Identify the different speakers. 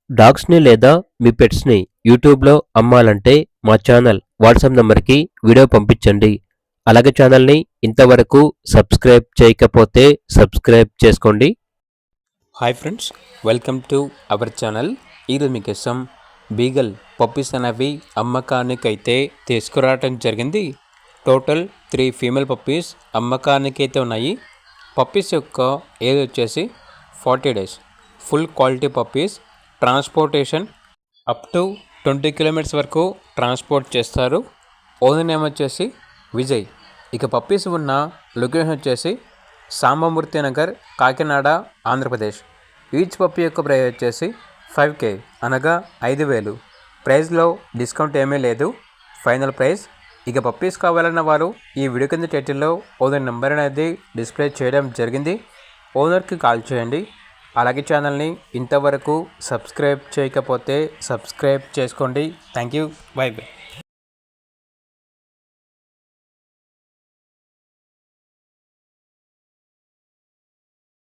Speaker 1: డాగ్స్‌ని లేదా మీ పెట్స్‌ని యూట్యూబ్‌లో అమ్మాలంటే మా ఛానల్ వాట్సాప్ నంబర్‌కి వీడియో పంపించండి. అలాగే ఛానల్‌ని ఇంతవరకు సబ్స్క్రైబ్ చేయకపోతే సబ్స్క్రైబ్ చేసుకోండి. Hi friends, welcome to our channel. ఈరోజు మీకోసం బీగల్ పప్పీస్ అనేవి అమ్మకానికైతే తీసుకురావడం జరిగింది. టోటల్ 3 ఫీమేల్ పప్పీస్ అమ్మకానికైతే ఉన్నాయి. పప్పీస్ యొక్క ఏజ్ వచ్చేసి 40 days. Full quality puppies. Transportation up to 20 kilometres వరకు ట్రాన్స్పోర్ట్ చేస్తారు. ఓనర్ నేమ్ వచ్చేసి విజయ్. ఇక పప్పీస్ ఉన్న లొకేషన్ వచ్చేసి సాంబమూర్తి నగర్, కాకినాడ, ఆంధ్రప్రదేశ్. ఈచ్ పప్పీ యొక్క ప్రైస్ వచ్చేసి 5K అనగా 5,000. ప్రైస్లో డిస్కౌంట్ ఏమీ లేదు, ఫైనల్ ప్రైస్. ఇక పప్పీస్ కావాలన్న వారు ఈ వీడియో కింద టైటిల్లో ఓనర్ నెంబర్ అనేది డిస్ప్లే చేయడం జరిగింది. ఓనర్కి కాల్ చేయండి. అలాగే ఛానల్ని ఇంతవరకు సబ్స్క్రైబ్ చేయకపోతే సబ్స్క్రైబ్ చేసుకోండి. Thank you. By by.